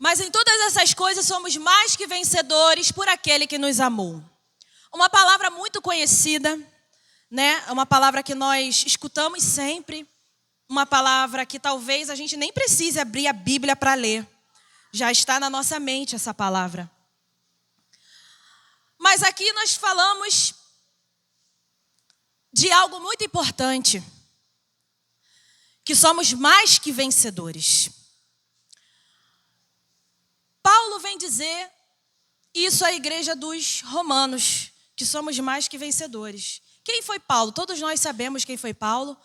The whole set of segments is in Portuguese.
Mas em todas essas coisas somos mais que vencedores por aquele que nos amou. Uma palavra muito conhecida, né? Uma palavra que nós escutamos sempre. Uma palavra que talvez a gente nem precise abrir a Bíblia para ler. Já está na nossa mente essa palavra. Mas aqui nós falamos de algo muito importante. Que somos mais que vencedores. Paulo vem dizer isso à igreja dos romanos, que somos mais que vencedores. Quem foi Paulo? Todos nós sabemos quem foi Paulo.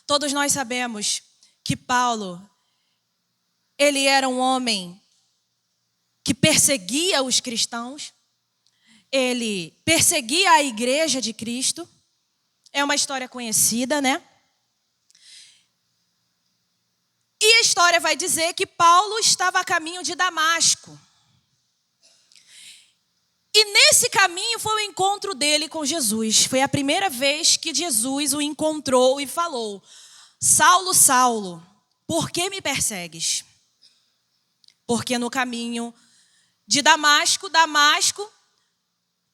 Todos nós sabemos que Paulo, ele era um homem que perseguia os cristãos. Ele perseguia a igreja de Cristo. É uma história conhecida, né? E a história vai dizer que Paulo estava a caminho de Damasco. E nesse caminho foi o encontro dele com Jesus. Foi a primeira vez que Jesus o encontrou e falou: Saulo, Saulo, por que me persegues? Porque no caminho de Damasco,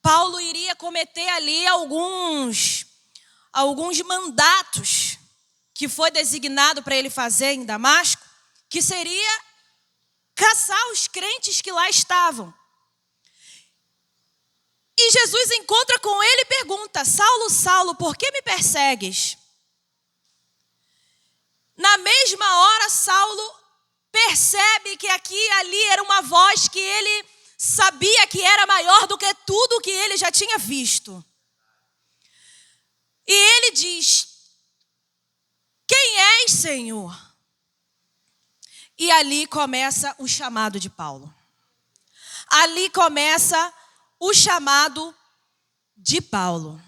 Paulo iria cometer ali alguns mandatos que foi designado para ele fazer em Damasco, que seria caçar os crentes que lá estavam. E Jesus encontra com ele e pergunta: Saulo, Saulo, por que me persegues? Na mesma hora, Saulo percebe que aqui e ali era uma voz que ele sabia que era maior do que tudo que ele já tinha visto. E ele diz: quem és, Senhor? E ali começa o chamado de Paulo. Ali começa o chamado de Paulo.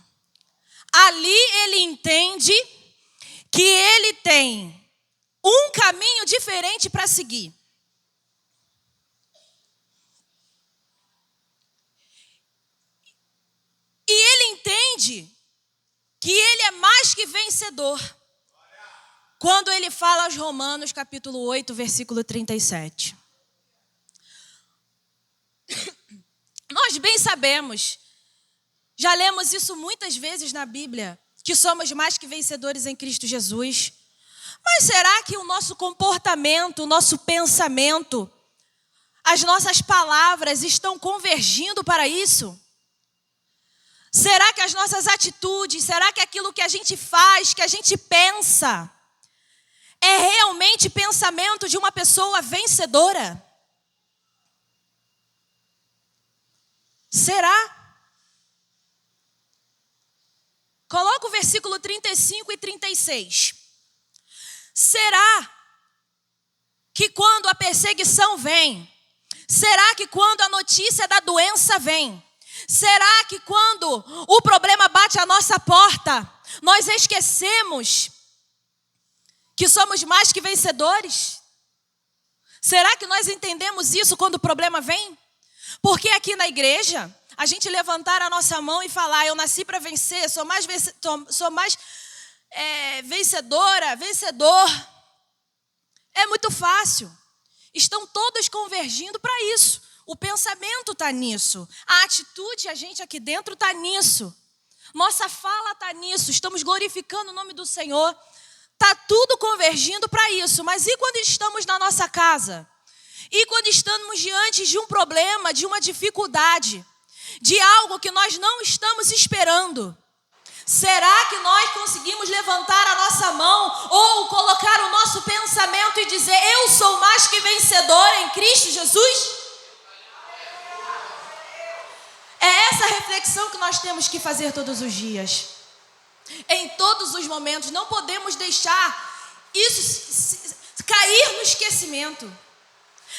Ali ele entende que ele tem um caminho diferente para seguir. E ele entende que ele é mais que vencedor. Quando ele fala aos Romanos, capítulo 8, versículo 37. Nós bem sabemos, já lemos isso muitas vezes na Bíblia, que somos mais que vencedores em Cristo Jesus. Mas será que o nosso comportamento, o nosso pensamento, as nossas palavras estão convergindo para isso? Será que as nossas atitudes, será que aquilo que a gente faz, que a gente pensa, é realmente pensamento de uma pessoa vencedora? Será? Coloca o versículo 35 e 36. Será que quando a perseguição vem, será que quando a notícia da doença vem, será que quando o problema bate à nossa porta, nós esquecemos que somos mais que vencedores? Será que nós entendemos isso quando o problema vem? Porque aqui na igreja, a gente levantar a nossa mão e falar: eu nasci para vencer, sou mais vencedora, vencedor. É muito fácil. Estão todos convergindo para isso. O pensamento está nisso. A atitude, a gente aqui dentro está nisso. Nossa fala está nisso. Estamos glorificando o nome do Senhor. Está tudo convergindo para isso. Mas e quando estamos na nossa casa? E quando estamos diante de um problema, de uma dificuldade, de algo que nós não estamos esperando? Será que nós conseguimos levantar a nossa mão ou colocar o nosso pensamento e dizer: eu sou mais que vencedor em Cristo Jesus? É essa reflexão que nós temos que fazer todos os dias. Em todos os momentos. Não podemos deixar isso cair no esquecimento.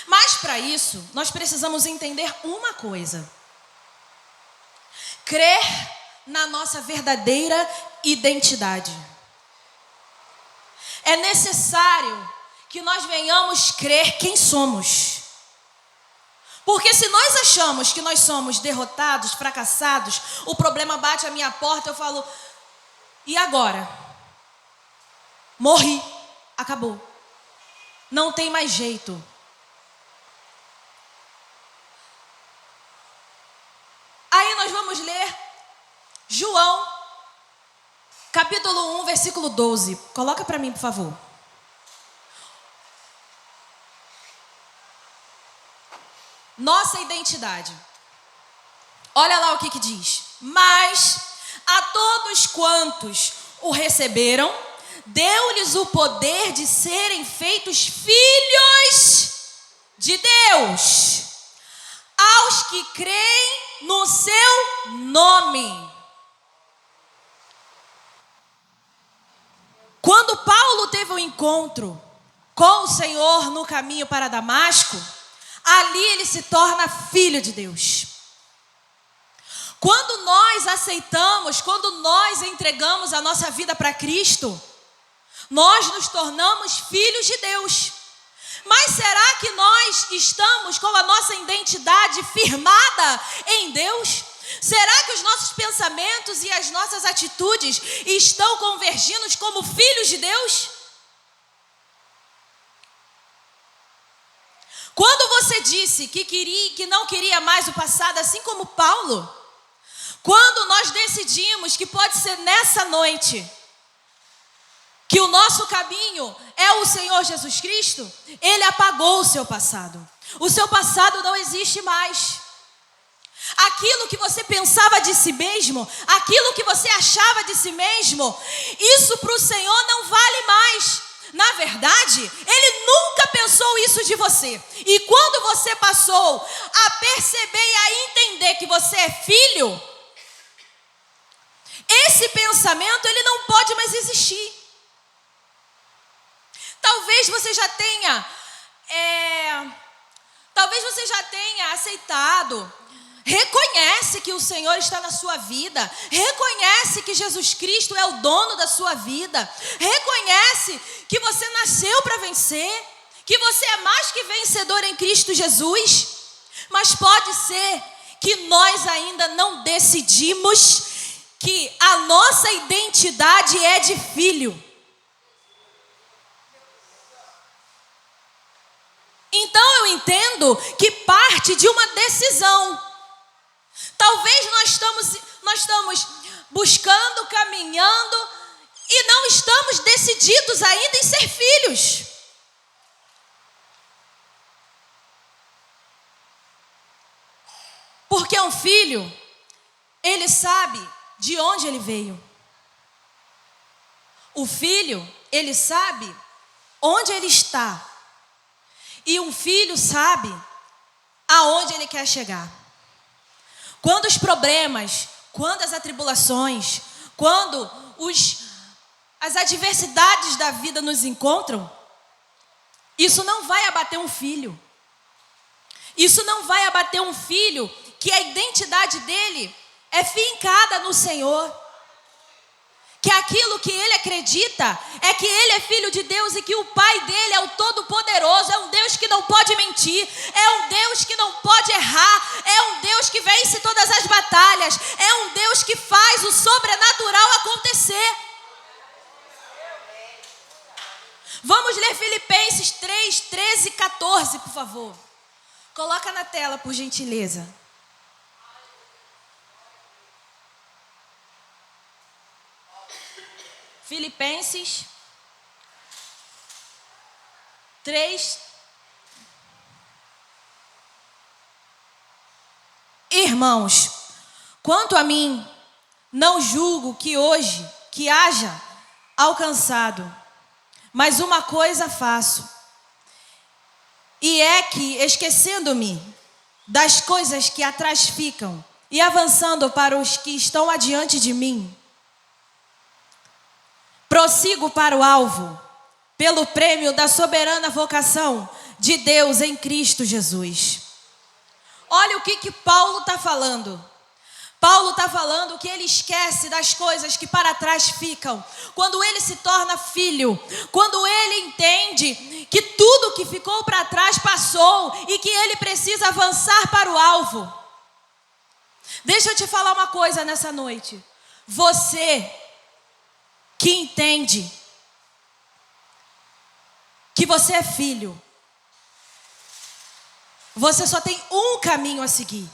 Mas para isso, nós precisamos entender uma coisa: crer na nossa verdadeira identidade. É necessário que nós venhamos crer quem somos. Porque se nós achamos que nós somos derrotados, fracassados, o problema bate à minha porta, eu falo: e agora? Morri, acabou. Não tem mais jeito. nós vamos ler João, capítulo 1, versículo 12. Coloca para mim, por favor. Nossa identidade. Olha lá o que diz. Mas a todos quantos o receberam, deu-lhes o poder de serem feitos filhos de Deus, aos que creem no seu nome. Quando Paulo teve um encontro com o Senhor no caminho para Damasco, ali ele se torna filho de Deus. Quando nós aceitamos, quando nós entregamos a nossa vida para Cristo, nós nos tornamos filhos de Deus. Mas será que nós estamos com a nossa identidade firmada em Deus? Será que os nossos pensamentos e as nossas atitudes estão convergindo como filhos de Deus? Quando você disse que não queria mais o passado, assim como Paulo, quando nós decidimos que pode ser nessa noite que o nosso caminho é o Senhor Jesus Cristo, Ele apagou o seu passado. O seu passado não existe mais. Aquilo que você pensava de si mesmo, aquilo que você achava de si mesmo, isso para o Senhor não vale mais. Na verdade, Ele nunca pensou isso de você. E quando você passou a perceber e a entender que você é filho, esse pensamento ele não pode mais existir. Talvez você já tenha aceitado. Reconhece que o Senhor está na sua vida. Reconhece que Jesus Cristo é o dono da sua vida. Reconhece que você nasceu para vencer. Que você é mais que vencedor em Cristo Jesus. Mas pode ser que nós ainda não decidimos que a nossa identidade é de filho. Então eu entendo que parte de uma decisão. Talvez nós estamos buscando, caminhando e não estamos decididos ainda em ser filhos. Porque um filho, ele sabe de onde ele veio. O filho, ele sabe onde ele está. E um filho sabe aonde ele quer chegar. Quando os problemas, quando as atribulações, quando as adversidades da vida nos encontram, isso não vai abater um filho. Isso não vai abater um filho que a identidade dele é fincada no Senhor. Que aquilo que ele acredita é que ele é filho de Deus e que o Pai dele é o Todo-Poderoso, é um Deus que não pode mentir, é um Deus que não pode errar, é um Deus que vence todas as batalhas, é um Deus que faz o sobrenatural acontecer. Vamos ler Filipenses 3, 13 e 14, por favor. Coloca na tela, por gentileza. Filipenses 3. Irmãos, quanto a mim, não julgo que hoje que haja alcançado, mas uma coisa faço, e é que, esquecendo-me das coisas que atrás ficam e avançando para os que estão adiante de mim, prossigo para o alvo, pelo prêmio da soberana vocação de Deus em Cristo Jesus. Olha o que Paulo está falando. Paulo está falando que ele esquece das coisas que para trás ficam. Quando ele se torna filho, quando ele entende que tudo que ficou para trás passou e que ele precisa avançar para o alvo. Deixa eu te falar uma coisa nessa noite. Você que entende que você é filho, você só tem um caminho a seguir.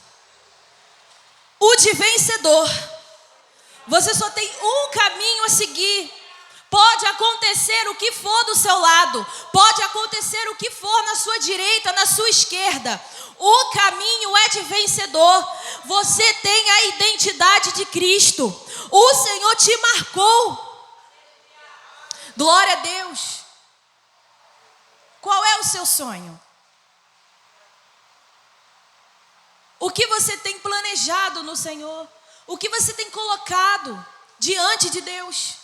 o de vencedor. Você só tem um caminho a seguir. Pode acontecer o que for do seu lado, pode acontecer o que for na sua direita, na sua esquerda. O caminho é de vencedor. Você tem a identidade de Cristo. O Senhor te marcou. Glória a Deus. Qual é o seu sonho? O que você tem planejado no Senhor? O que você tem colocado diante de Deus?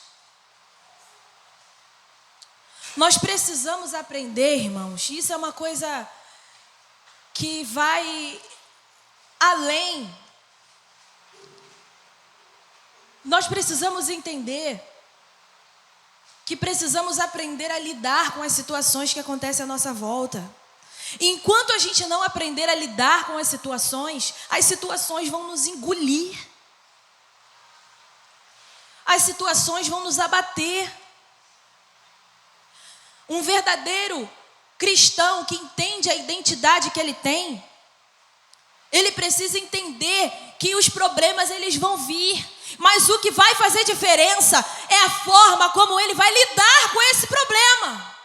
Nós precisamos aprender, irmãos. Isso é uma coisa que vai além. Nós precisamos entender que precisamos aprender a lidar com as situações que acontecem à nossa volta. E enquanto a gente não aprender a lidar com as situações vão nos engolir. As situações vão nos abater. Um verdadeiro cristão que entende a identidade que ele tem, ele precisa entender que os problemas eles vão vir, mas o que vai fazer diferença é a forma como ele vai lidar com esse problema.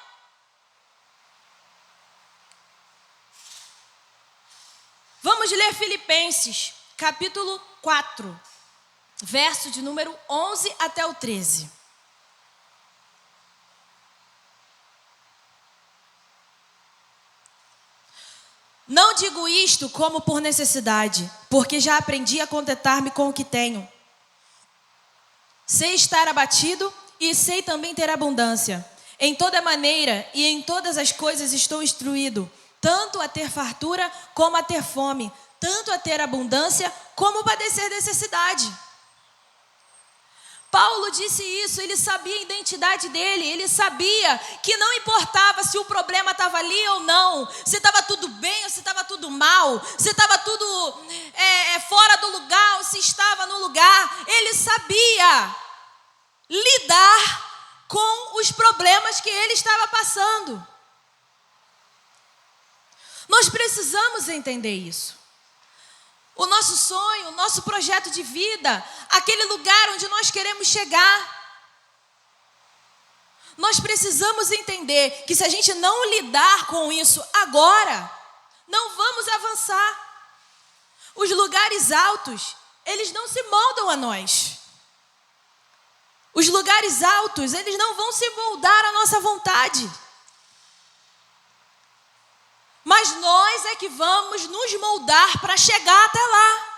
Vamos ler Filipenses, capítulo 4, verso de número 11 até o 13. Não digo isto como por necessidade, porque já aprendi a contentar-me com o que tenho. Sei estar abatido e sei também ter abundância. Em toda maneira e em todas as coisas estou instruído, tanto a ter fartura como a ter fome, tanto a ter abundância como padecer necessidade. Paulo disse isso, ele sabia a identidade dele, ele sabia que não importava se o problema estava ali ou não, se estava tudo bem ou se estava tudo mal, se estava tudo fora do lugar ou se estava no lugar. Ele sabia lidar com os problemas que ele estava passando. Nós precisamos entender isso. O nosso sonho, o nosso projeto de vida, aquele lugar onde nós queremos chegar. Nós precisamos entender que se a gente não lidar com isso agora, não vamos avançar. Os lugares altos, eles não se moldam a nós. Os lugares altos, eles não vão se moldar à nossa vontade. Mas nós é que vamos nos moldar para chegar até lá.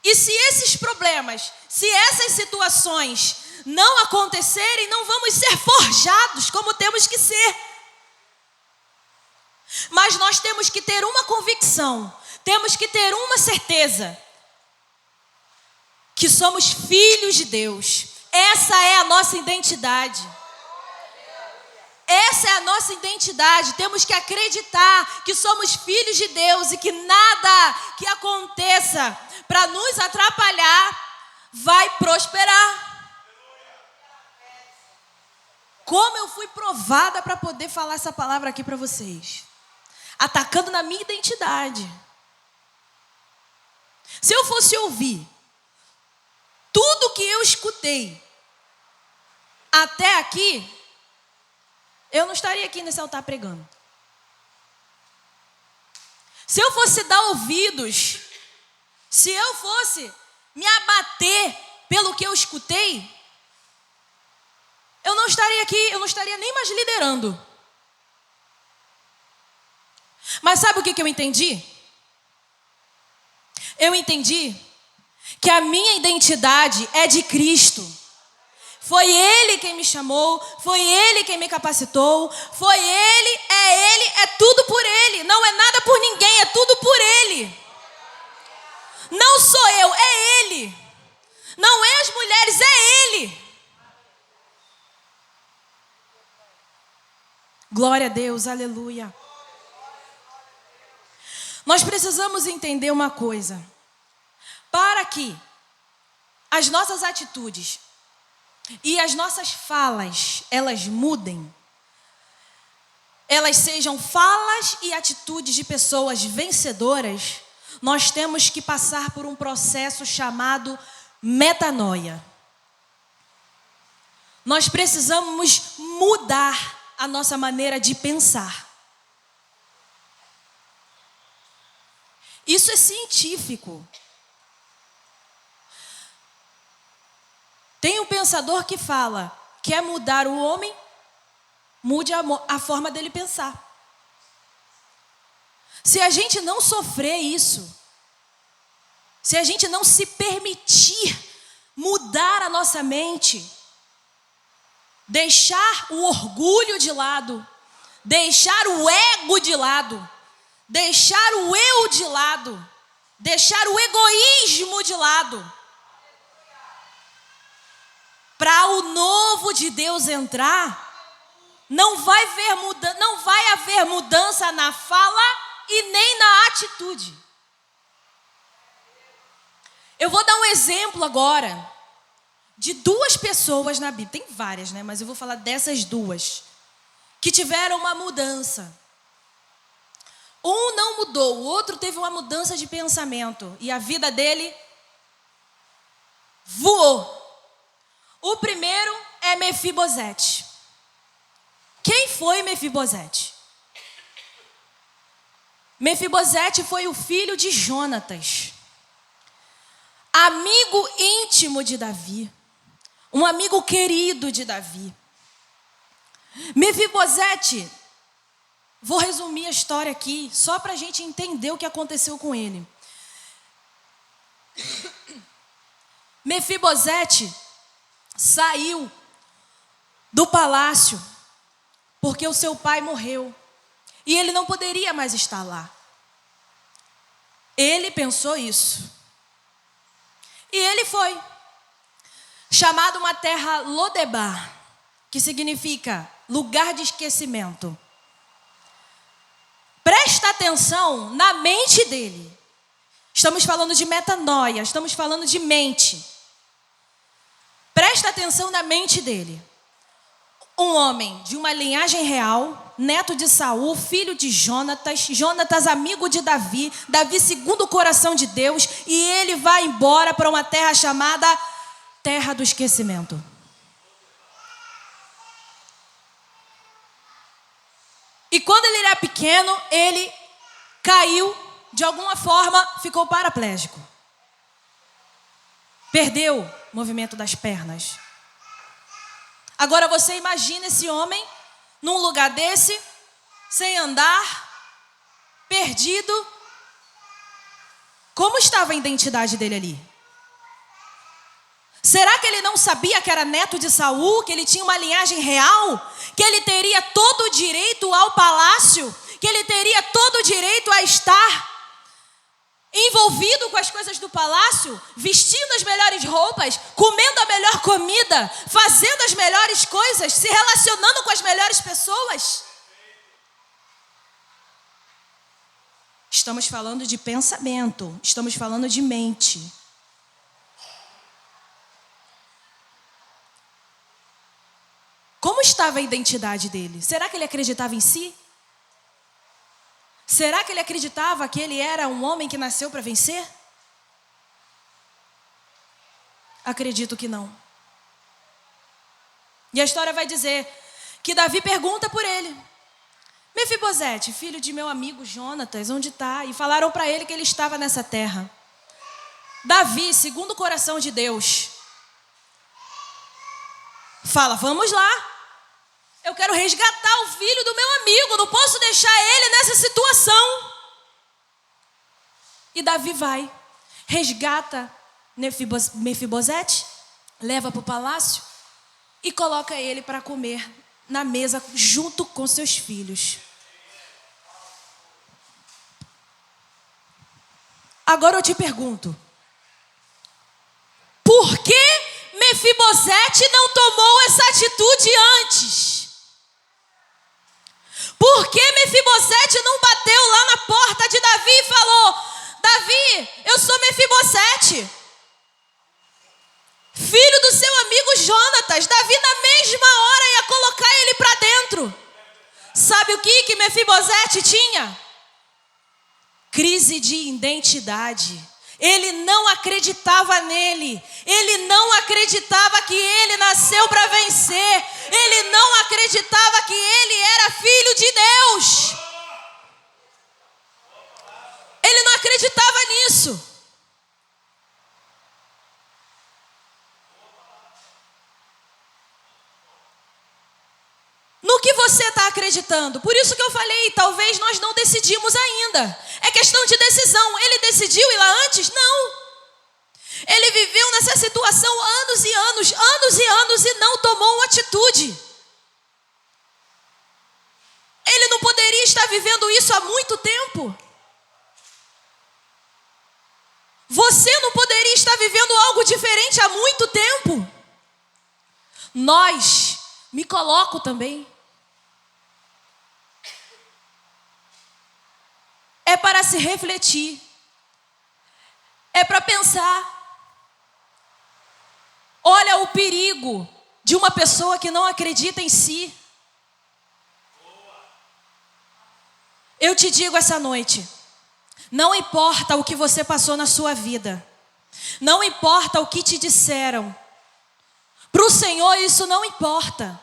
E se esses problemas, se essas situações não acontecerem, não vamos ser forjados como temos que ser. Mas nós temos que ter uma convicção, temos que ter uma certeza, que somos filhos de Deus. Essa é a nossa identidade. Essa é a nossa identidade. Temos que acreditar que somos filhos de Deus e que nada que aconteça para nos atrapalhar vai prosperar. Como eu fui provada para poder falar essa palavra aqui para vocês, atacando na minha identidade. Se eu fosse ouvir tudo que eu escutei até aqui, eu não estaria aqui nesse altar pregando. Se eu fosse dar ouvidos, se eu fosse me abater pelo que eu escutei, eu não estaria aqui, eu não estaria nem mais liderando. Mas sabe o que eu entendi? Eu entendi que a minha identidade é de Cristo. Foi Ele quem me chamou, foi Ele quem me capacitou, foi Ele, é tudo por Ele. Não é nada por ninguém, é tudo por Ele. Não sou eu, é Ele. Não é as mulheres, é Ele. Glória a Deus, aleluia. Nós precisamos entender uma coisa. Para que as nossas atitudes e as nossas falas, elas mudem, elas sejam falas e atitudes de pessoas vencedoras, nós temos que passar por um processo chamado metanoia. Nós precisamos mudar a nossa maneira de pensar. Isso é científico. Tem um pensador que fala: quer mudar o homem? Mude a forma dele pensar. Se a gente não sofrer isso, se a gente não se permitir mudar a nossa mente, deixar o orgulho de lado, deixar o ego de lado, deixar o eu de lado, deixar o egoísmo de lado, para o novo de Deus entrar, não vai haver mudança na fala e nem na atitude. Eu vou dar um exemplo agora de duas pessoas na Bíblia. Tem várias, né? Mas eu vou falar dessas duas que tiveram uma mudança. Um não mudou, o outro teve uma mudança de pensamento e a vida dele voou. O primeiro é Mefibosete. Quem foi Mefibosete? Mefibosete foi o filho de Jonatas, amigo íntimo de Davi, um amigo querido de Davi. Mefibosete, vou resumir a história aqui, só para a gente entender o que aconteceu com ele. Mefibosete saiu do palácio porque o seu pai morreu e ele não poderia mais estar lá. Ele pensou isso. E ele foi chamado uma terra Lodebar, que significa lugar de esquecimento. Presta atenção na mente dele. Estamos falando de metanoia, estamos falando de mente. Presta atenção na mente dele. Um homem de uma linhagem real, neto de Saul, filho de Jonatas, Jonatas amigo de Davi, Davi segundo o coração de Deus, e ele vai embora para uma terra chamada Terra do Esquecimento. E quando ele era pequeno, ele caiu, de alguma forma, ficou paraplégico. Perdeu o movimento das pernas. Agora você imagina esse homem num lugar desse, sem andar, perdido. Como estava a identidade dele ali? Será que ele não sabia que era neto de Saul, que ele tinha uma linhagem real, que ele teria todo o direito ao palácio, que ele teria todo o direito a estar envolvido com as coisas do palácio, vestindo as melhores roupas, comendo a melhor comida, fazendo as melhores coisas, se relacionando com as melhores pessoas? Estamos falando de pensamento, estamos falando de mente. Como estava a identidade dele? Será que ele acreditava em si? Será que ele acreditava que ele era um homem que nasceu para vencer? Acredito que não. E a história vai dizer que Davi pergunta por ele: Mefibosete, filho de meu amigo Jonatas, onde está? E falaram para ele que ele estava nessa terra. Davi, segundo o coração de Deus, fala: vamos lá. Eu quero resgatar o filho do meu amigo, não posso deixar ele nessa situação. E Davi vai, resgata Mefibosete, leva para o palácio e coloca ele para comer na mesa junto com seus filhos. Agora eu te pergunto, por que Mefibosete não tomou essa atitude antes? Por que Mefibosete não bateu lá na porta de Davi e falou: Davi, eu sou Mefibosete, filho do seu amigo Jonatas. Davi na mesma hora ia colocar ele para dentro. Sabe o que Mefibosete tinha? Crise de identidade. Ele não acreditava nele. Ele não acreditava que ele nasceu para vencer. Ele não acreditava que ele era filho de Deus. Ele não acreditava nisso. No que você está acreditando? Por isso que eu falei, talvez nós não decidimos ainda. É questão de decisão. Ele decidiu ir lá antes? Não. Ele viveu nessa situação anos e anos e não tomou uma atitude. Ele não poderia estar vivendo isso há muito tempo. Você não poderia estar vivendo algo diferente há muito tempo. Me coloco também. É para se refletir. É para pensar. Olha o perigo de uma pessoa que não acredita em si. Eu te digo essa noite, não importa o que você passou na sua vida, não importa o que te disseram, para o Senhor isso não importa.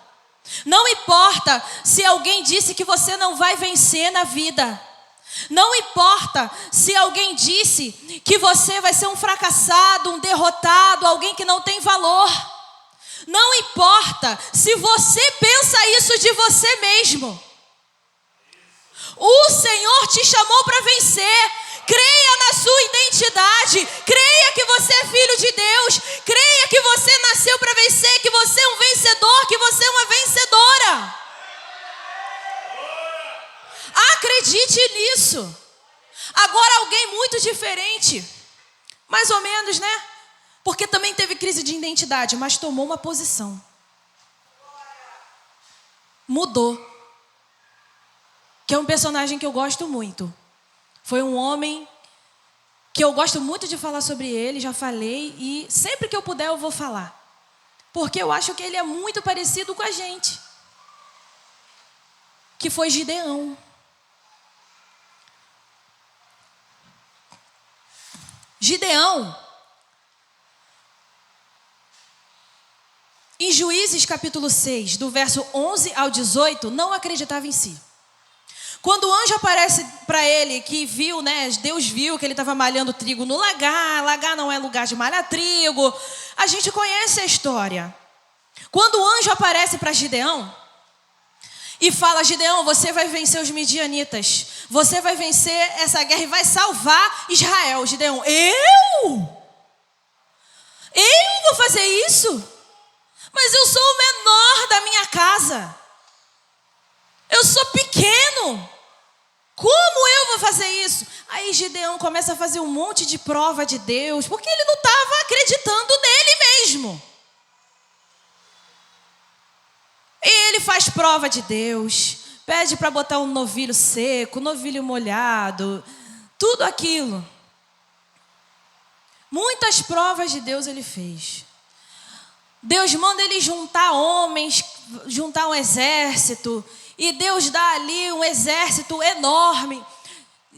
Não importa se alguém disse que você não vai vencer na vida. Não importa se alguém disse que você vai ser um fracassado, um derrotado, alguém que não tem valor. Não importa se você pensa isso de você mesmo. O Senhor te chamou para vencer. Creia na sua identidade. Creia que você é filho de Deus. Creia que você nasceu para vencer, que você é um vencedor, que você é uma vencedora. Acredite nisso. Agora alguém muito diferente, mais ou menos, né? Porque também teve crise de identidade, mas tomou uma posição. Mudou. Que é um personagem que eu gosto muito. Foi um homem que eu gosto muito de falar sobre ele, já falei, e sempre que eu puder eu vou falar. Porque eu acho que ele é muito parecido com a gente. Que foi Gideão. Gideão, em Juízes capítulo 6, do verso 11 ao 18, não acreditava em si. Quando o anjo aparece para ele, que viu, né, Deus viu que ele estava malhando trigo no lagar não é lugar de malhar trigo, a gente conhece a história. Quando o anjo aparece para Gideão e fala: Gideão, você vai vencer os midianitas, você vai vencer essa guerra e vai salvar Israel. Gideão: eu vou fazer isso? Mas eu sou o menor da minha casa. Eu sou pequeno. Como eu vou fazer isso? Aí Gideão começa a fazer um monte de prova de Deus, porque ele não estava acreditando nele mesmo. E ele faz prova de Deus, pede para botar um novilho seco, novilho molhado, tudo aquilo. Muitas provas de Deus ele fez. Deus manda ele juntar homens, juntar um exército, e Deus dá ali um exército enorme.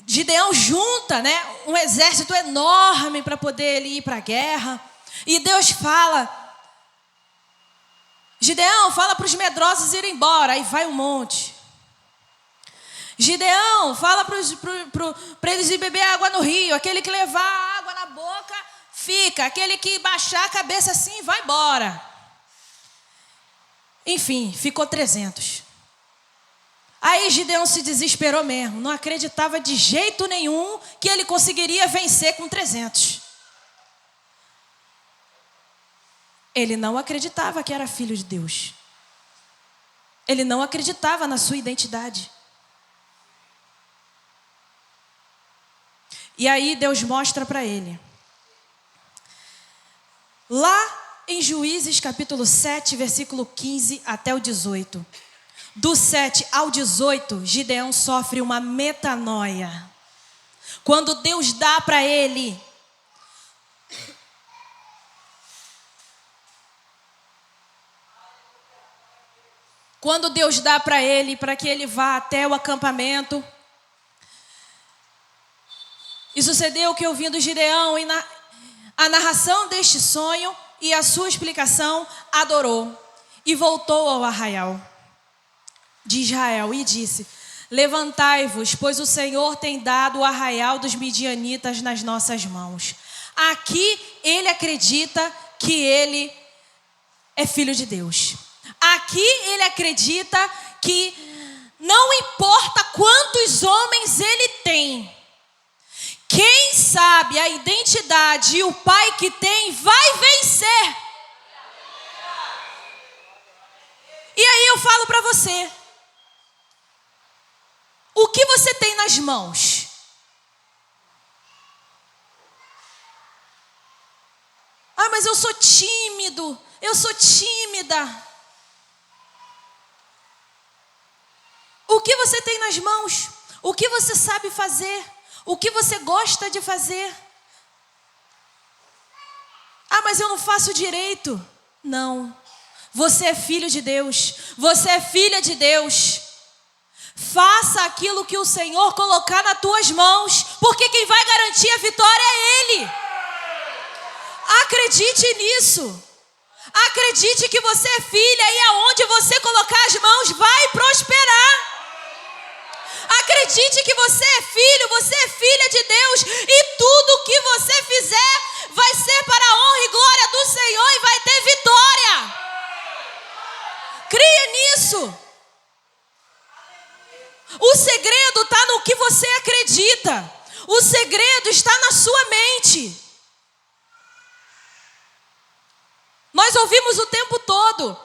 Gideão junta, né, um exército enorme para poder ele ir para a guerra. E Deus fala: Gideão, fala para os medrosos irem embora. Aí vai um monte. Gideão, fala para eles ir beber água no rio. Aquele que levar a água na boca, fica. Aquele que baixar a cabeça assim, vai embora. Enfim, ficou 300. Aí Gideão se desesperou mesmo. Não acreditava de jeito nenhum que ele conseguiria vencer com 300. Ele não acreditava que era filho de Deus. Ele não acreditava na sua identidade. E aí Deus mostra para ele. Lá em Juízes capítulo 7, versículo 15 até o 18. Do 7 ao 18, Gideão sofre uma metanoia. Quando Deus dá para ele quando Deus dá para ele, para que ele vá até o acampamento. E sucedeu que, ouvindo Gideão a narração deste sonho e a sua explicação, adorou e voltou ao arraial de Israel e disse: levantai-vos, pois o Senhor tem dado o arraial dos midianitas nas nossas mãos. Aqui ele acredita que ele é filho de Deus. Aqui ele acredita que não importa quantos homens ele tem, quem sabe a identidade e o pai que tem vai vencer. E aí eu falo para você, o que você tem nas mãos? Ah, mas eu sou tímido, eu sou tímida. O que você tem nas mãos? O que você sabe fazer? O que você gosta de fazer? Ah, mas eu não faço direito. Não. Você é filho de Deus. Você é filha de Deus. Faça aquilo que o Senhor colocar nas tuas mãos, porque quem vai garantir a vitória é Ele. Acredite nisso. Acredite que você é filha e aonde você colocar as mãos vai prosperar. Acredite que você é filho, você é filha de Deus e tudo que você fizer vai ser para a honra e glória do Senhor e vai ter vitória. Cria nisso. O segredo está no que você acredita. O segredo está na sua mente. Nós ouvimos o tempo todo.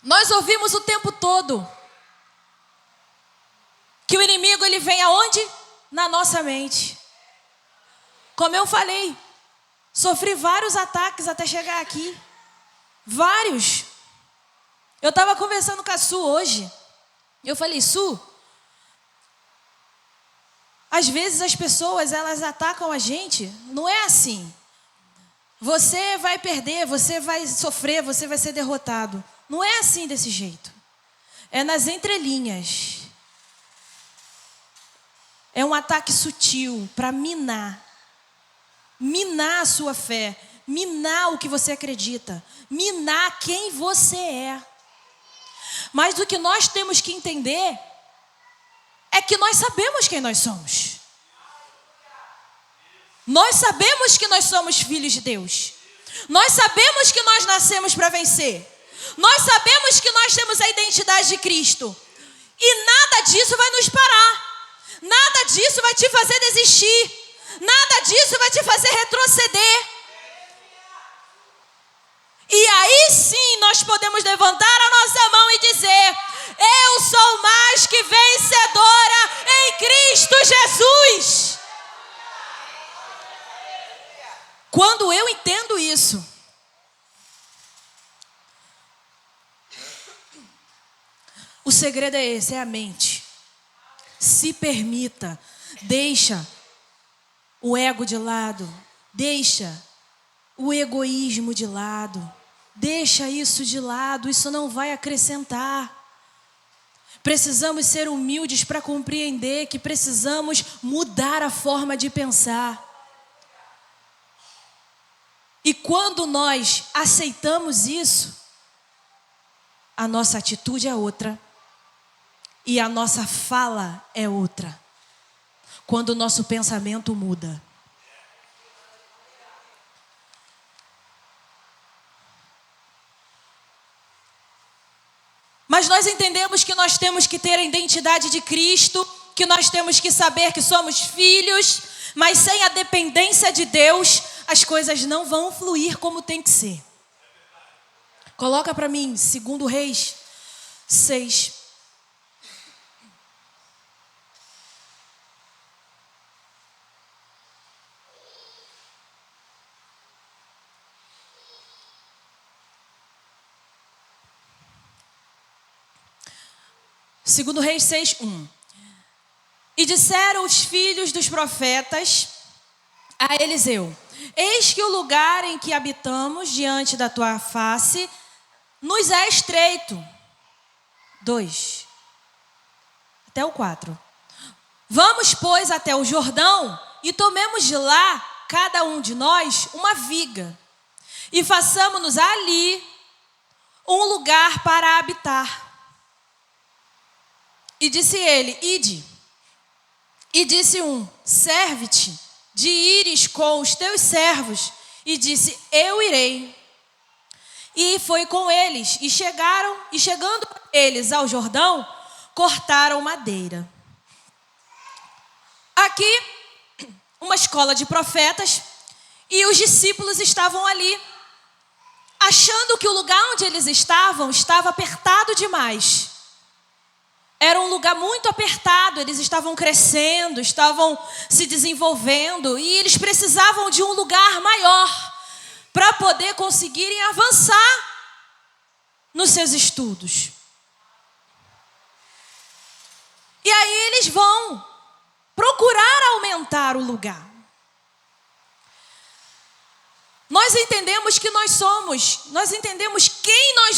Nós ouvimos o tempo todo que o inimigo ele vem aonde? Na nossa mente. Como eu falei, sofri vários ataques até chegar aqui. Vários. Eu estava conversando com a Su hoje. Eu falei: Su, às vezes as pessoas elas atacam a gente. Não é assim. Você vai perder, você vai sofrer, você vai ser derrotado. Não é assim desse jeito. É nas entrelinhas. É um ataque sutil para minar a sua fé, minar o que você acredita, minar quem você é. Mas o que nós temos que entender é que nós sabemos quem nós somos. Nós sabemos que nós somos filhos de Deus. Nós sabemos que nós nascemos para vencer. Nós sabemos que nós temos a identidade de Cristo. E nada disso vai nos parar. Nada disso vai te fazer desistir. Nada disso vai te fazer retroceder. E aí sim nós podemos levantar a nossa mão e dizer: eu sou mais que vencedora em Cristo Jesus. Quando eu entendo isso, o segredo é esse, é a mente. Se permita, deixa o ego de lado, deixa o egoísmo de lado, deixa isso de lado, isso não vai acrescentar. Precisamos ser humildes para compreender que precisamos mudar a forma de pensar. E quando nós aceitamos isso, a nossa atitude é outra. E a nossa fala é outra. Quando o nosso pensamento muda. Mas nós entendemos que nós temos que ter a identidade de Cristo, que nós temos que saber que somos filhos, mas sem a dependência de Deus, as coisas não vão fluir como tem que ser. Coloca para mim, 2 Reis 6. Segundo Reis 6:1. E disseram os filhos dos profetas a Eliseu: eis que o lugar em que habitamos diante da tua face nos é estreito. 2. Até o 4. Vamos, pois, até o Jordão e tomemos de lá, cada um de nós, uma viga. E façamo-nos ali um lugar para habitar. E disse ele, ide. E disse um, serve-te de ires com os teus servos. E disse, eu irei. E foi com eles. E chegando eles ao Jordão, cortaram madeira. Aqui, uma escola de profetas. E os discípulos estavam ali, achando que o lugar onde eles estavam estava apertado demais. Era um lugar muito apertado, eles estavam crescendo, estavam se desenvolvendo e eles precisavam de um lugar maior para poder conseguirem avançar nos seus estudos. E aí eles vão procurar aumentar o lugar. Nós entendemos que nós entendemos quem nós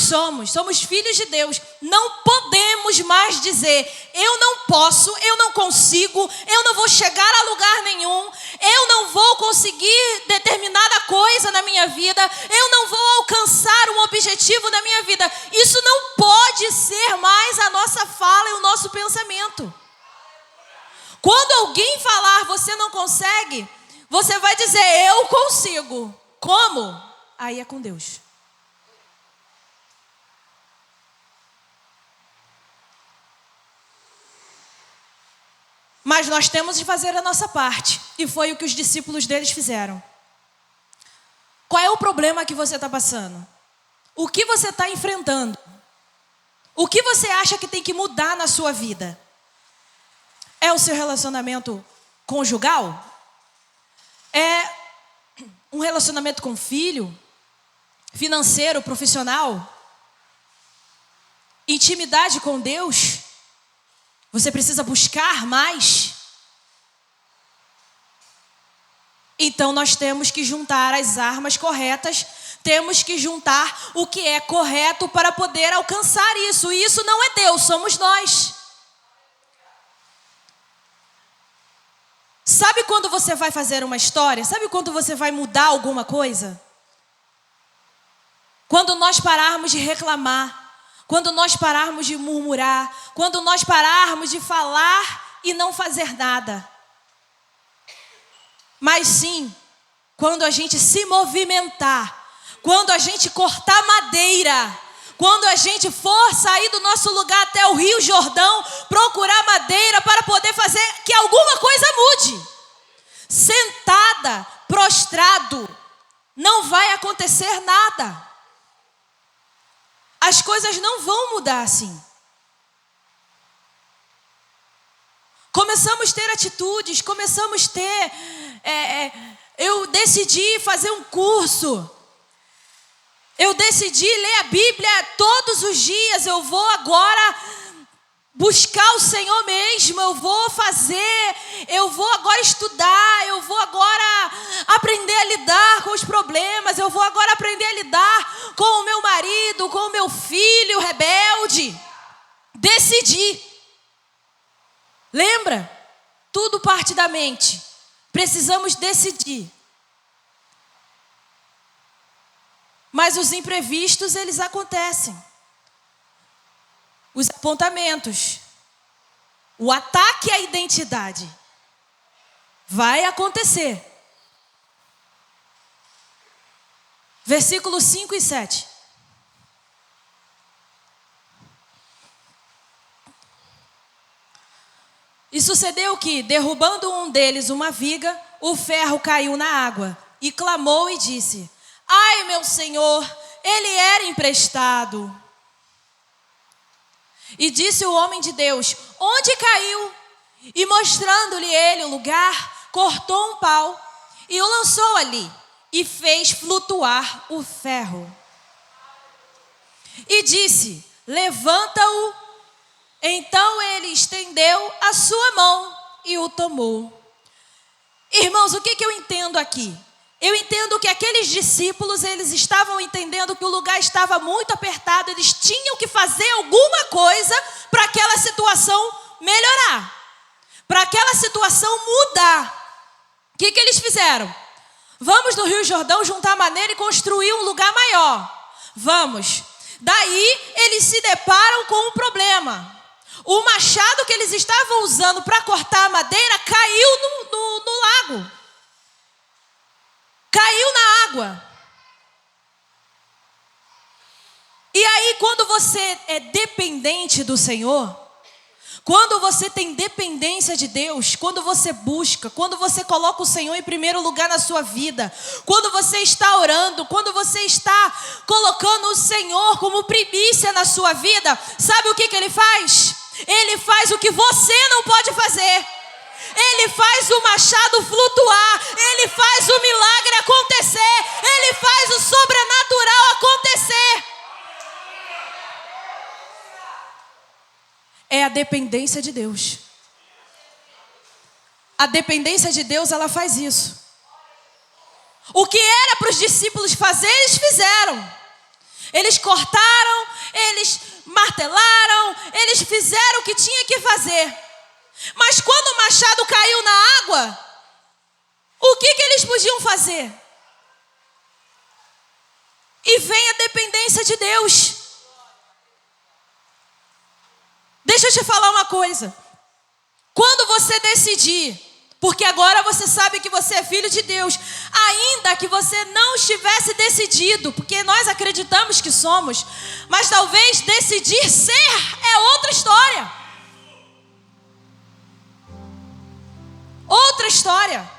somos filhos de Deus. Não podemos mais dizer, eu não posso, eu não consigo, eu não vou chegar a lugar nenhum, eu não vou conseguir determinada coisa na minha vida, eu não vou alcançar um objetivo na minha vida. Isso não pode ser mais a nossa fala e o nosso pensamento. Quando alguém falar, você não consegue, você vai dizer, eu consigo. Como? Aí é com Deus. Mas nós temos de fazer a nossa parte. E foi o que os discípulos deles fizeram. Qual é o problema que você está passando? O que você está enfrentando? O que você acha que tem que mudar na sua vida? É o seu relacionamento conjugal? É um relacionamento com filho, financeiro, profissional, intimidade com Deus? Você precisa buscar mais? Então nós temos que juntar as armas corretas, temos que juntar o que é correto para poder alcançar isso. E isso não é Deus, somos nós. Sabe quando você vai fazer uma história? Sabe quando você vai mudar alguma coisa? Quando nós pararmos de reclamar, quando nós pararmos de murmurar, quando nós pararmos de falar e não fazer nada. Mas sim, quando a gente se movimentar, quando a gente cortar madeira, quando a gente for sair do nosso lugar até o Rio Jordão, procurar madeira para poder fazer que alguma coisa mude. Sentada, prostrado, não vai acontecer nada. As coisas não vão mudar assim. Começamos a ter atitudes, começamos a ter... eu decidi fazer um curso. Eu decidi ler a Bíblia todos os dias. Eu vou agora buscar o Senhor mesmo. Eu vou fazer. Eu vou agora estudar. Eu vou agora aprender a lidar com os problemas. Eu vou agora aprender a lidar com o meu marido, com o meu filho rebelde. Decidi. Lembra? Tudo parte da mente. Precisamos decidir. Mas os imprevistos, eles acontecem. Os apontamentos. O ataque à identidade. Vai acontecer. Versículos 5 e 7. E sucedeu que, derrubando um deles uma viga, o ferro caiu na água. E clamou e disse: ai, meu senhor, ele era emprestado. E disse o homem de Deus: onde caiu? E mostrando-lhe ele o lugar, cortou um pau e o lançou ali, e fez flutuar o ferro. E disse: levanta-o. Então ele estendeu a sua mão e o tomou. Irmãos, o que eu entendo aqui? Eu entendo que aqueles discípulos, eles estavam entendendo que o lugar estava muito apertado, eles tinham que fazer alguma coisa para aquela situação melhorar, para aquela situação mudar. O que eles fizeram? Vamos no Rio Jordão juntar madeira e construir um lugar maior. Vamos. Daí eles se deparam com um problema. O machado que eles estavam usando para cortar a madeira caiu no lago. Caiu na água. E aí, quando você é dependente do Senhor, quando você tem dependência de Deus, quando você busca, quando você coloca o Senhor em primeiro lugar na sua vida, quando você está orando, quando você está colocando o Senhor como primícia na sua vida, sabe o que Ele faz? Ele faz o que você não pode fazer. Ele faz o machado flutuar, Ele faz o milagre acontecer, Ele faz o sobrenatural acontecer. É a dependência de Deus. A dependência de Deus, ela faz isso. O que era para os discípulos fazer, eles fizeram. Eles cortaram, eles martelaram, eles fizeram o que tinha que fazer. Mas quando o machado caiu na água, o que eles podiam fazer? E vem a dependência de Deus. Deixa eu te falar uma coisa. Quando você decidir, porque agora você sabe que você é filho de Deus, ainda que você não estivesse decidido, porque nós acreditamos que somos, mas talvez decidir ser é outra história. Outra história.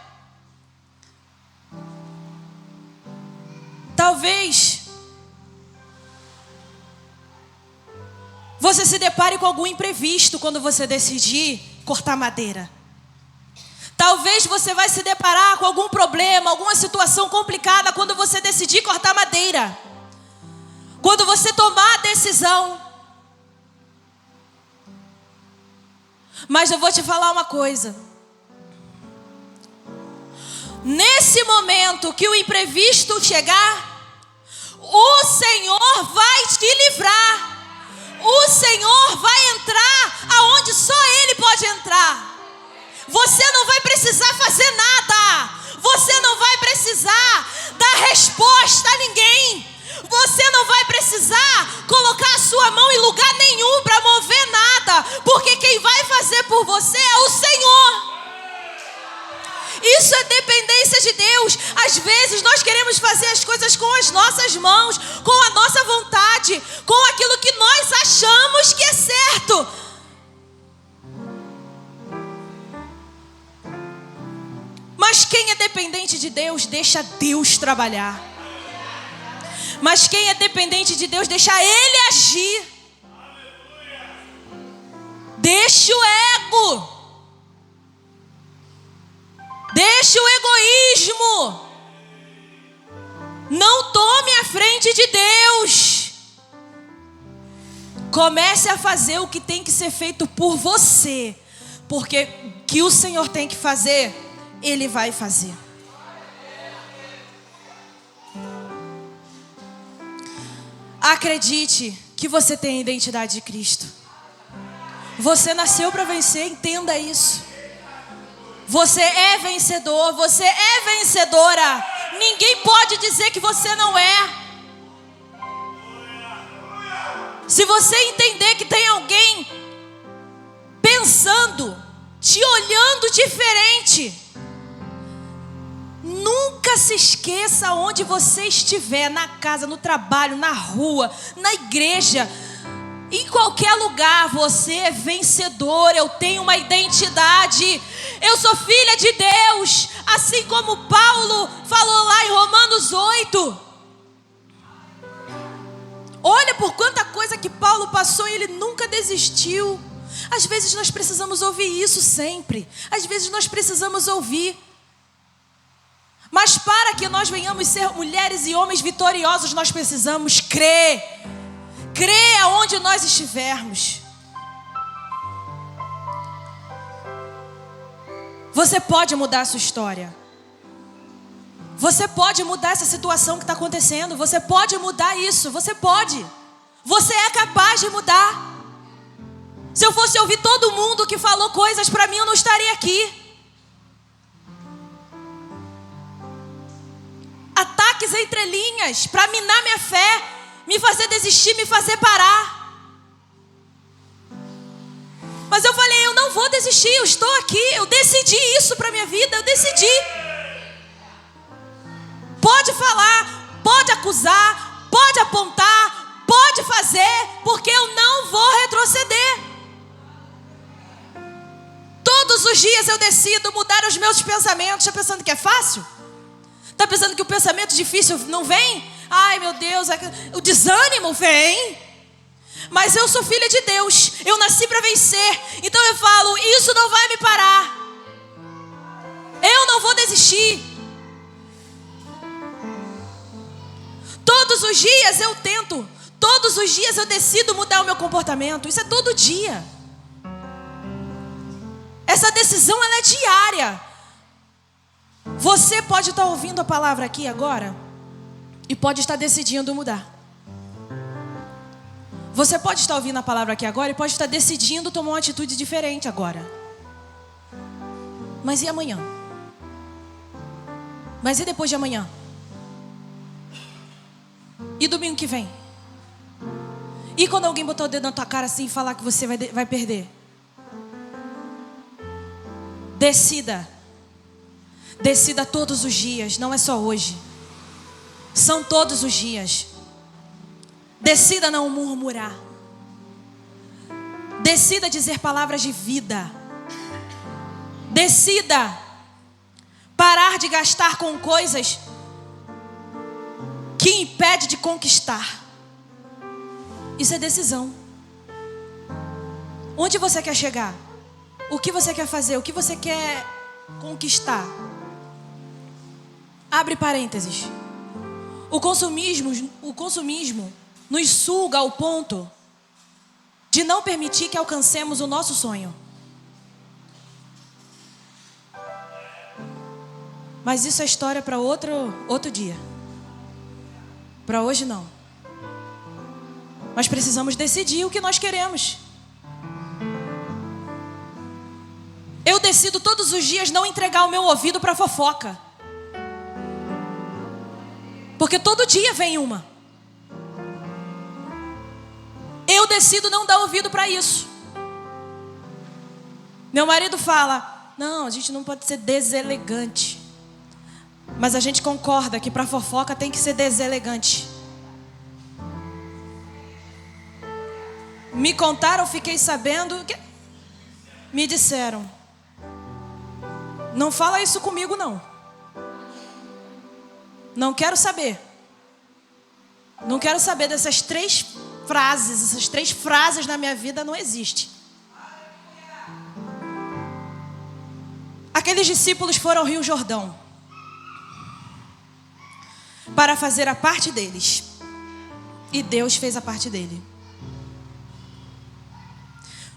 Talvez você se depare com algum imprevisto quando você decidir cortar madeira. Talvez você vai se deparar com algum problema, alguma situação complicada quando você decidir cortar madeira. Quando você tomar a decisão. Mas eu vou te falar uma coisa. Nesse momento que o imprevisto chegar, o Senhor vai te livrar. O Senhor vai entrar aonde só Ele pode entrar. Você não vai precisar fazer nada. Você não vai precisar dar resposta a ninguém. Você não vai precisar colocar a sua mão em lugar nenhum para mover nada. Porque quem vai fazer por você é o Senhor. Isso é dependência de Deus. Às vezes nós queremos fazer as coisas com as nossas mãos, com a nossa vontade, com aquilo que nós achamos que é certo. Mas quem é dependente de Deus, deixa Deus trabalhar. Mas quem é dependente de Deus, deixa Ele agir. Deixa o ego. Deixa o egoísmo. Não tome a frente de Deus. Comece a fazer o que tem que ser feito por você. Porque o que o Senhor tem que fazer, Ele vai fazer. Acredite que você tem a identidade de Cristo. Você nasceu para vencer, entenda isso. Você é vencedor, você é vencedora. Ninguém pode dizer que você não é. Se você entender que tem alguém pensando, te olhando diferente, nunca se esqueça onde você estiver, na casa, no trabalho, na rua, na igreja, em qualquer lugar, você é vencedor. Eu tenho uma identidade. Eu sou filha de Deus, assim como Paulo falou lá em Romanos 8. Olha por quanta coisa que Paulo passou e ele nunca desistiu. Às vezes nós precisamos ouvir isso sempre. Às vezes nós precisamos ouvir. Mas para que nós venhamos ser mulheres e homens vitoriosos, nós precisamos crer. Crer aonde nós estivermos. Você pode mudar a sua história. Você pode mudar essa situação que está acontecendo. Você pode mudar isso. Você pode. Você é capaz de mudar. Se eu fosse ouvir todo mundo que falou coisas para mim, eu não estaria aqui. Ataques entre linhas para minar minha fé, me fazer desistir, me fazer parar. Mas eu falei, eu não vou desistir, eu estou aqui, eu decidi isso para minha vida, eu decidi. Pode falar, pode acusar, pode apontar, pode fazer, porque eu não vou retroceder. Todos os dias eu decido mudar os meus pensamentos. Está pensando que é fácil? Está pensando que o pensamento difícil não vem? Ai meu Deus, o desânimo vem. Mas eu sou filha de Deus, eu nasci para vencer. Então eu falo, isso não vai me parar. Eu não vou desistir. Todos os dias eu tento, todos os dias eu decido mudar o meu comportamento. Isso é todo dia. Essa decisão ela é diária. Você pode estar ouvindo a palavra aqui agora e pode estar decidindo mudar. Você pode estar ouvindo a palavra aqui agora e pode estar decidindo tomar uma atitude diferente agora. Mas e amanhã? Mas e depois de amanhã? E domingo que vem? E quando alguém botar o dedo na tua cara assim e falar que você vai perder? Decida. Decida todos os dias, não é só hoje. São todos os dias. Decida não murmurar. Decida dizer palavras de vida. Decida parar de gastar com coisas que impedem de conquistar. Isso é decisão. Onde você quer chegar? O que você quer fazer? O que você quer conquistar? Abre parênteses. O consumismo nos suga ao ponto de não permitir que alcancemos o nosso sonho. Mas isso é história para outro dia. Para hoje não. Mas precisamos decidir o que nós queremos. Eu decido todos os dias não entregar o meu ouvido para fofoca. Porque todo dia vem uma. Eu decido não dar ouvido para isso. Meu marido fala, não, a gente não pode ser deselegante. Mas a gente concorda que para fofoca tem que ser deselegante. Me contaram, fiquei sabendo, me disseram. Não fala isso comigo não. Não quero saber. Não quero saber dessas 3 frases. Essas 3 frases na minha vida não existem. Aqueles discípulos foram ao Rio Jordão para fazer a parte deles. E Deus fez a parte dele.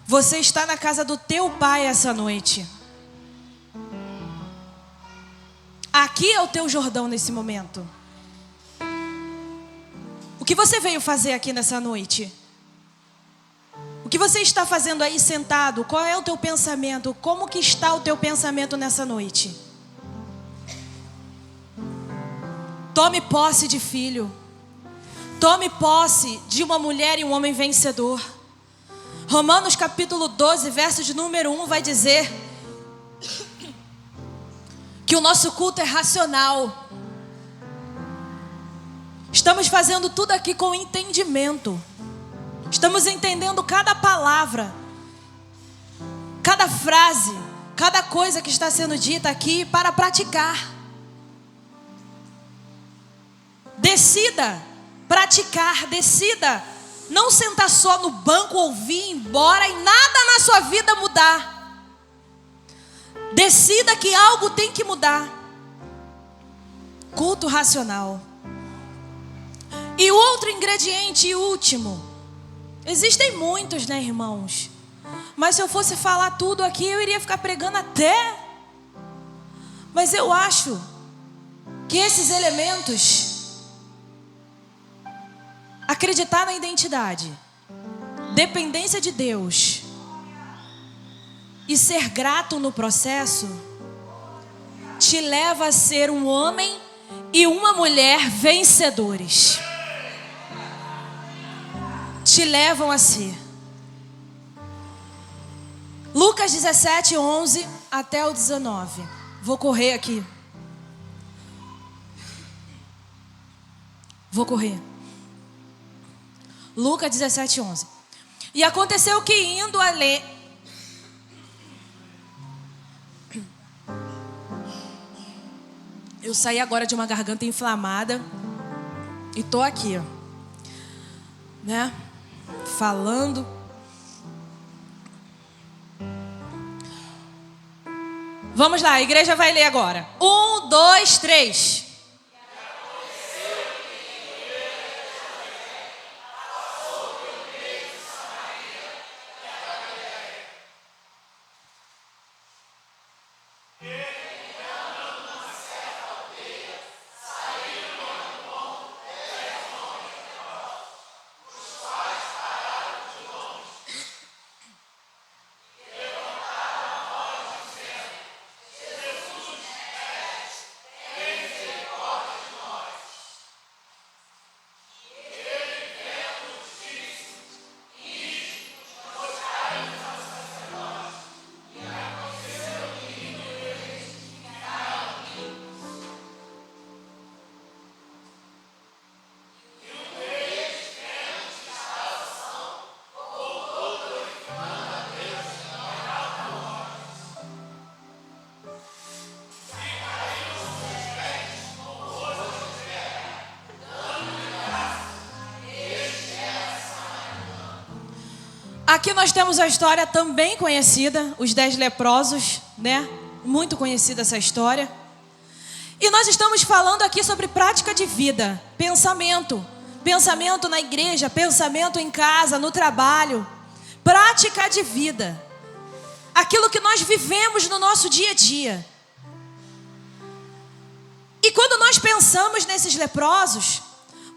Você está na casa do teu pai essa noite. Aqui é o teu Jordão nesse momento. O que você veio fazer aqui nessa noite? O que você está fazendo aí sentado? Qual é o teu pensamento? Como que está o teu pensamento nessa noite? Tome posse de filho. Tome posse de uma mulher e um homem vencedor. Romanos capítulo 12, verso de número 1 vai dizer que o nosso culto é racional. Estamos fazendo tudo aqui com entendimento. Estamos entendendo cada palavra, cada frase, cada coisa que está sendo dita aqui para praticar. Decida praticar, decida não sentar só no banco, ouvir, ir embora e nada na sua vida mudar. Decida que algo tem que mudar. Culto racional. E o outro ingrediente e último. Existem muitos, né, irmãos? Mas se eu fosse falar tudo aqui, eu iria ficar pregando até. Mas eu acho que esses elementos, acreditar na identidade, dependência de Deus e ser grato no processo, te leva a ser um homem e uma mulher vencedores. Te levam a ser. Lucas 17, 11 até o 19. Vou correr aqui. Vou correr. Lucas 17, 11. E aconteceu que indo a ler... Eu saí agora de uma garganta inflamada e tô aqui, ó, né? Falando. Vamos lá, a igreja vai ler agora. 1, 2, 3. Aqui nós temos a história também conhecida, os 10 leprosos, né? Muito conhecida essa história. E nós estamos falando aqui sobre prática de vida, pensamento. Pensamento na igreja, pensamento em casa, no trabalho. Prática de vida. Aquilo que nós vivemos no nosso dia a dia. E quando nós pensamos nesses leprosos,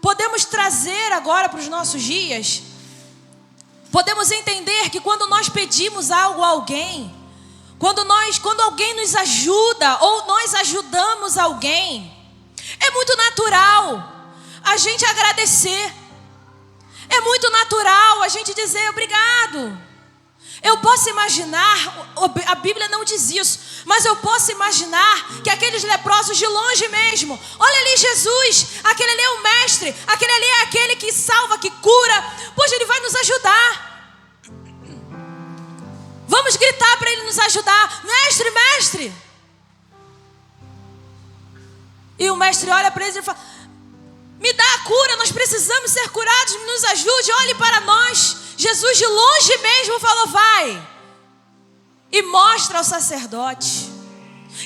podemos trazer agora para os nossos dias. Podemos entender que quando nós pedimos algo a alguém, quando alguém nos ajuda ou nós ajudamos alguém, é muito natural a gente agradecer. É muito natural a gente dizer obrigado. Eu posso imaginar, a Bíblia não diz isso, mas eu posso imaginar que aqueles leprosos de longe mesmo, olha ali Jesus, aquele ali é o mestre, aquele ali é aquele que salva, que cura, pois ele vai nos ajudar. Vamos gritar para ele nos ajudar, mestre, mestre. E o mestre olha para eles e fala, me dá a cura, nós precisamos ser curados, nos ajude, olhe para nós. Jesus de longe mesmo falou, vai. E mostra ao sacerdote.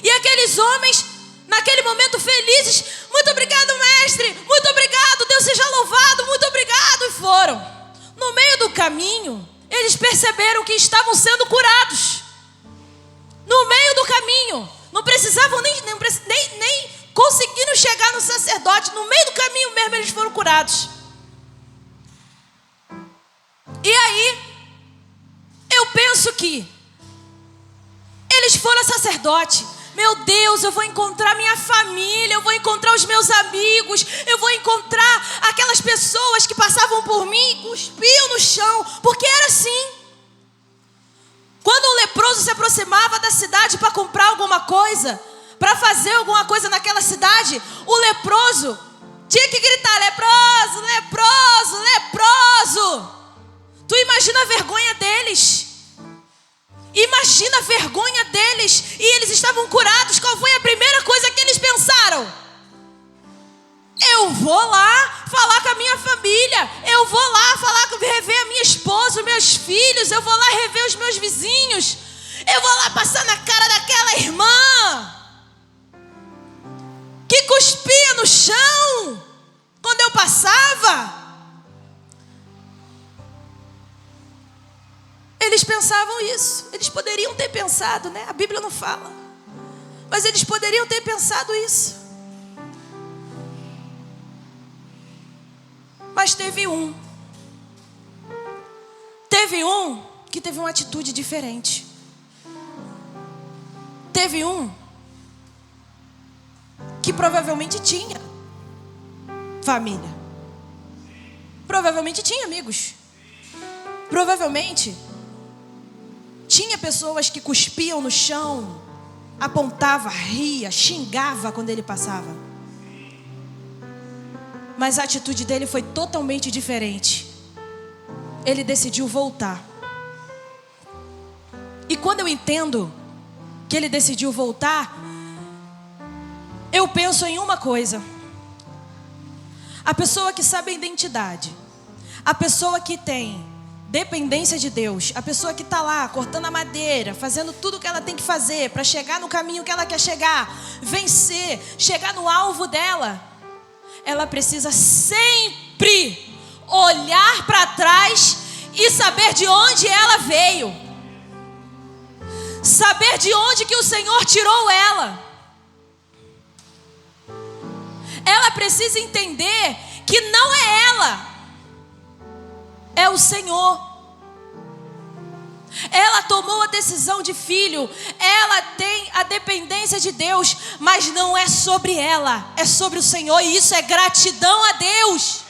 E aqueles homens, naquele momento felizes, muito obrigado, mestre, muito obrigado, Deus seja louvado, muito obrigado. E foram. No meio do caminho, eles perceberam que estavam sendo curados. No meio do caminho. Não precisavam nem conseguiram chegar no sacerdote. No meio do caminho mesmo eles foram curados. E aí, eu penso que eles foram sacerdote. Meu Deus, eu vou encontrar minha família, eu vou encontrar os meus amigos, eu vou encontrar aquelas pessoas que passavam por mim e cuspiam no chão, porque era assim. Quando um leproso se aproximava da cidade para comprar alguma coisa, para fazer alguma coisa naquela cidade, o leproso tinha que gritar, leproso, leproso, leproso. Tu imagina a vergonha deles. Imagina a vergonha deles. E eles estavam curados. Qual foi a primeira coisa que eles pensaram? Eu vou lá falar com a minha família. Eu vou lá rever a minha esposa, os meus filhos. Eu vou lá rever os meus vizinhos. Eu vou lá passar na cara daquela irmã que cuspia no chão quando eu passava. Eles pensavam isso. Eles poderiam ter pensado, né? A Bíblia não fala. Mas eles poderiam ter pensado isso. Mas teve um que teve uma atitude diferente. Teve um que provavelmente tinha família. Provavelmente tinha amigos. Provavelmente tinha pessoas que cuspiam no chão, apontava, ria, xingava quando ele passava. Mas a atitude dele foi totalmente diferente. Ele decidiu voltar. E quando eu entendo que ele decidiu voltar, eu penso em uma coisa. A pessoa que sabe a identidade, a pessoa que tem dependência de Deus, a pessoa que está lá cortando a madeira, fazendo tudo o que ela tem que fazer para chegar no caminho que ela quer chegar, vencer, chegar no alvo dela, ela precisa sempre olhar para trás e saber de onde ela veio, saber de onde que o Senhor tirou ela. Ela precisa entender que não é ela, é o Senhor. Ela tomou a decisão de filho, ela tem a dependência de Deus, mas não é sobre ela, é sobre o Senhor. E isso é gratidão a Deus.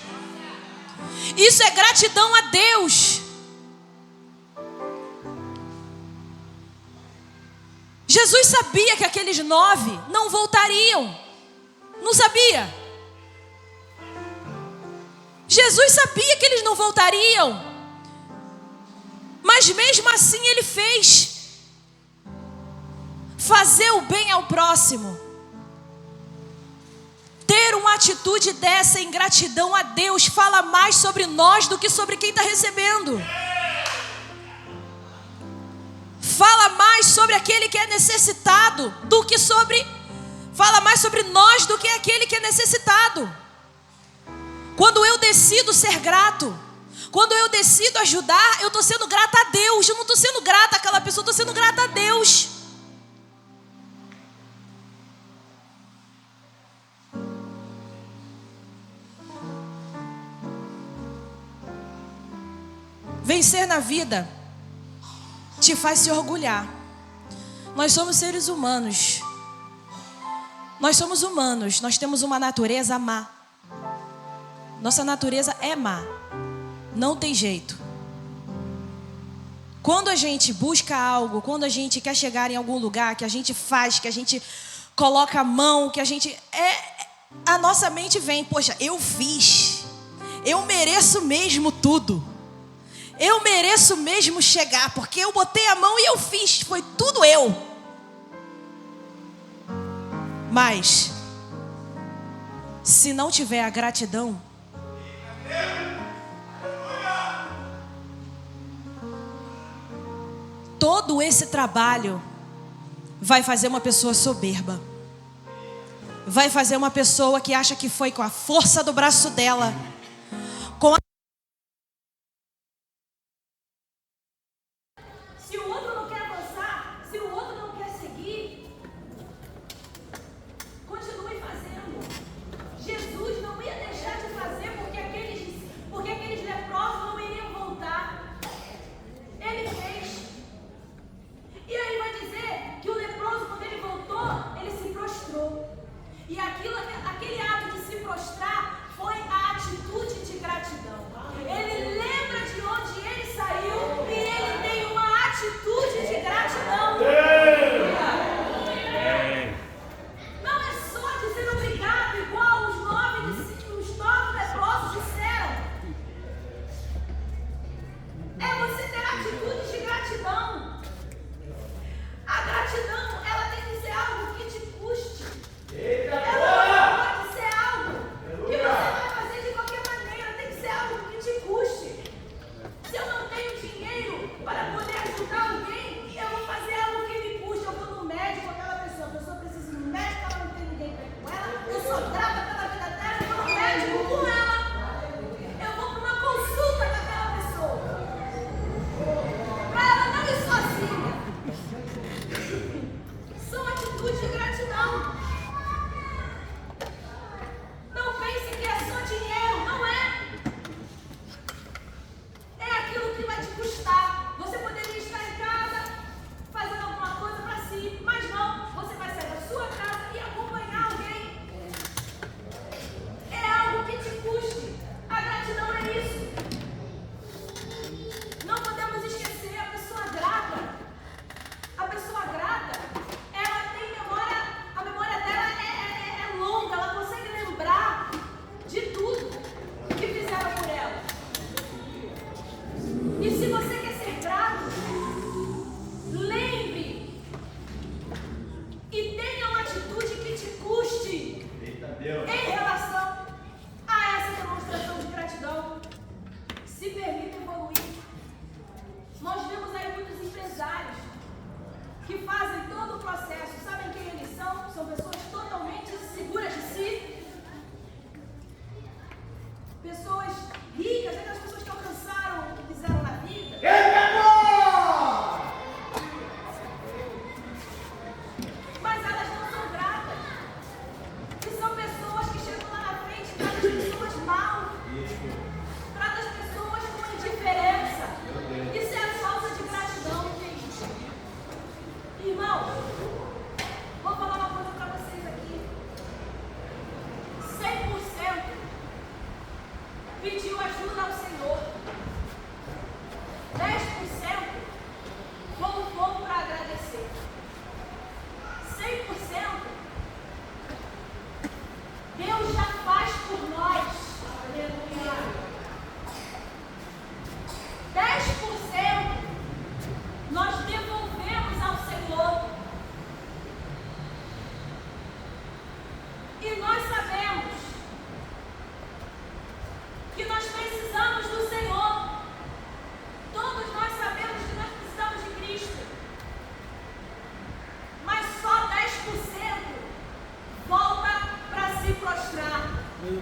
Isso é gratidão a Deus. Jesus sabia que aqueles 9 não voltariam. Não sabia? Jesus sabia que eles não voltariam. Mas mesmo assim ele fez. Fazer o bem ao próximo. Ter uma atitude dessa em gratidão a Deus fala mais sobre nós do que sobre quem está recebendo. Fala mais sobre aquele que é necessitado do que sobre... Fala mais sobre nós do que aquele que é necessitado. Quando eu decido ser grato, quando eu decido ajudar, eu estou sendo grata a Deus. Eu não estou sendo grata àquela pessoa, estou sendo grata a Deus. Vencer na vida te faz se orgulhar. Nós somos seres humanos. Nós somos humanos, nós temos uma natureza má. Nossa natureza é má. Não tem jeito. Quando a gente busca algo, quando a gente quer chegar em algum lugar, que a gente faz, que a gente coloca a mão, que a gente... a nossa mente vem, poxa, eu fiz. Eu mereço mesmo tudo. Eu mereço mesmo chegar, porque eu botei a mão e eu fiz. Foi tudo eu. Mas, se não tiver a gratidão, todo esse trabalho vai fazer uma pessoa soberba. Vai fazer uma pessoa que acha que foi com a força do braço dela, com a... Se o outro não quer avançar, se o outro não quer seguir, continue fazendo. Jesus não ia deixar de fazer porque aqueles leprosos não iriam voltar. Ele fez. E aí vai dizer que o leproso, quando ele voltou, ele se prostrou. E aquele ato de se prostrar foi a atitude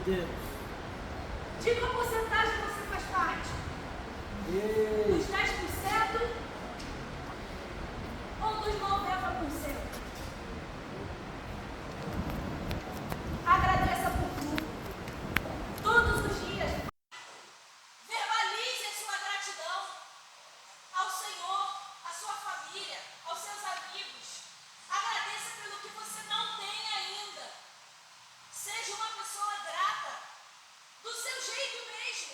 Deus. De qual porcentagem você faz parte? Dos 10% ou dos 90%? Agradeça por tudo. Todos os dias. Verbalize a sua gratidão ao Senhor, à sua família, aos seus amigos. Agradeça pelo que você não tem ainda. Seja uma pessoa grata, do seu jeito mesmo.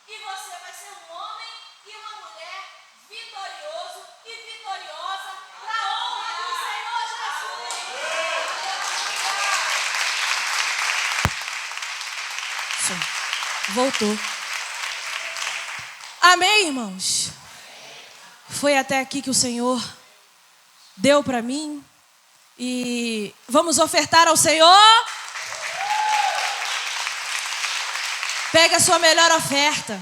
E você vai ser um homem e uma mulher vitorioso e vitoriosa para a honra do Senhor Jesus. Voltou. Amém, irmãos? Foi até aqui que o Senhor deu para mim. E vamos ofertar ao Senhor. Pega a sua melhor oferta.